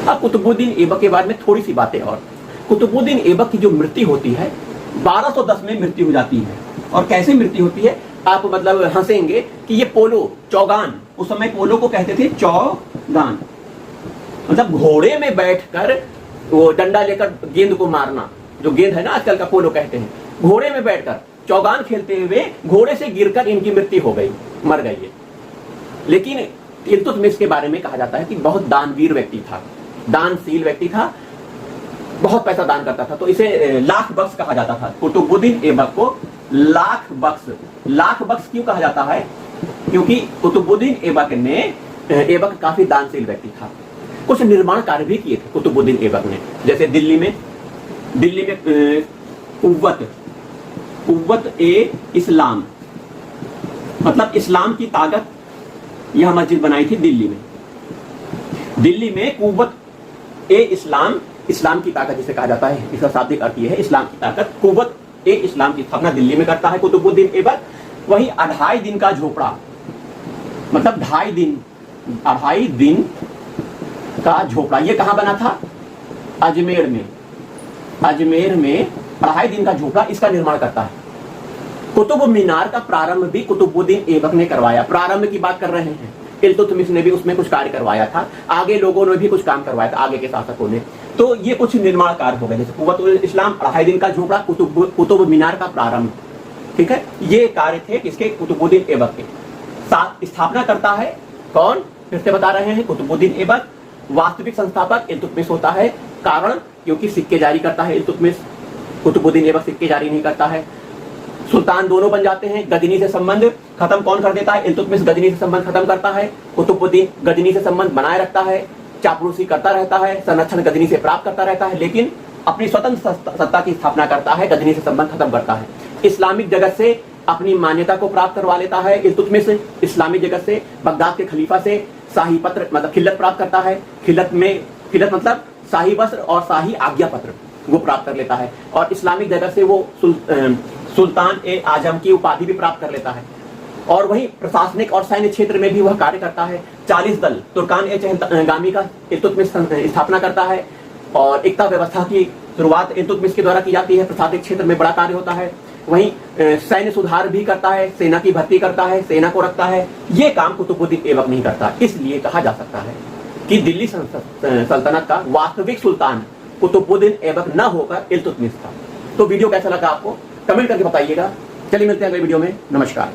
अब कुतुबुद्दीन ऐबक के बारे में थोड़ी सी बातें और। कुतुबुद्दीन ऐबक की जो मृत्यु होती है 1210 में मृत्यु हो जाती है। और कैसे मृत्यु होती है, आप मतलब हंसेंगे कि ये पोलो चौगान, उस समय पोलो को कहते थे चौगान, मतलब घोड़े में बैठकर वो डंडा लेकर गेंद को मारना, जो गेंद है ना आजकल का पोलो कहते हैं, घोड़े में बैठकर चौगान खेलते हुए घोड़े से गिरकर इनकी मृत्यु हो गई, मर गई है। लेकिन इल्तुतमिश के बारे में कहा जाता है कि बहुत दानवीर व्यक्ति था, दानशील व्यक्ति था, बहुत पैसा दान करता था, तो इसे लाख बख्श कहा जाता था। कुतुबुद्दीन ऐबक को लाख बख्श क्यों कहा जाता है? क्योंकि कुतुबुद्दीन ऐबक काफी दानशील व्यक्ति था। कुछ निर्माण कार्य भी किए थे कुतुबुद्दीन ऐबक ने, जैसे दिल्ली में कुव्वत ए इस्लाम, मतलब इस्लाम की ताकत, यह मस्जिद बनाई थी दिल्ली में कुव्वत ए इस्लाम, इस्लाम की ताकत जिसे कहा जाता है, इसका शाब्दिक अर्थ यह है इस्लाम की ताकत। कुव्वत ए इस्लाम की स्थापना दिल्ली में करता है कुतुबुद्दीन ऐबक। वही 2.5 दिन का झोपड़ा, मतलब 2.5 दिन का झोपड़ा, ये कहां बना था? अजमेर में 2.5 दिन का झोपड़ा, इसका निर्माण करता है। कुतुब मीनार का प्रारंभ भी कुतुबुद्दीन ऐबक ने करवाया। प्रारंभ की बात कर रहे हैं, इल्तुतमिश ने भी उसमें कुछ कार्य करवाया था, आगे लोगों ने भी कुछ काम करवाया था, आगे के शासकों ने। तो ये कुछ निर्माण कार्य हो गए, जैसे कुव्वत इस्लाम, 2.5 दिन का झोपड़ा, कुतुब मीनार का प्रारंभ, ठीक है। ये कार्य थे किसके? कुतुबुद्दीन ऐबक के। स्थापना करता है कौन? फिर से बता रहे हैं, कुतुबुद्दीन ऐबक। वास्तविक संस्थापक इल्तुतमिश होता है, कारण क्योंकि सिक्के जारी करता है इल्तुतमिश, कुतुबुद्दीन ऐबक सिक्के जारी नहीं करता है। सुल्तान दोनों बन जाते हैं। गजनी से संबंध खत्म कौन कर देता है? इल्तुतमिश गजनी से संबंध खत्म करता है, कुतुबुद्दीन गजनी से संबंध बनाए रखता है, चापलूसी करता रहता है, संरक्षण गजनी से प्राप्त करता रहता है, लेकिन अपनी स्वतंत्र सत्ता की स्थापना करता है, गजनी से संबंध खत्म करता है। इस्लामिक जगत से अपनी मान्यता को प्राप्त करवा लेता है इल्तुतमिश, इस्लामिक जगत से, बगदाद के खलीफा से शाही पत्र मतलब खिल्लत प्राप्त करता है। खिल्लत मतलब शाही वस्त्र और शाही आज्ञा पत्र वो प्राप्त कर लेता है। और इस्लामिक जगत से वो सुल्तान ए आजम की उपाधि भी प्राप्त कर लेता है। और वही प्रशासनिक और सैन्य क्षेत्र में भी वह कार्य करता है। 40 दल तुर्कान ए चहलगामी का इल्तुतमिश स्थापना करता है, और एकता व्यवस्था की शुरुआत इल्तुतमिश के द्वारा की जाती है। प्रशासनिक क्षेत्र में बड़ा कार्य होता है। वहीं सैन्य सुधार भी करता है, सेना की भर्ती करता है, सेना को रखता है। ये काम कुतुबुद्दीन ऐबक नहीं करता। इसलिए कहा जा सकता है कि दिल्ली सल्तनत का वास्तविक सुल्तान कुतुबुद्दीन ऐबक न होकर इल्तुतमिश था। तो वीडियो कैसा लगा आपको कमेंट करके बताइएगा। चलिए मिलते हैं अगले वीडियो में। नमस्कार।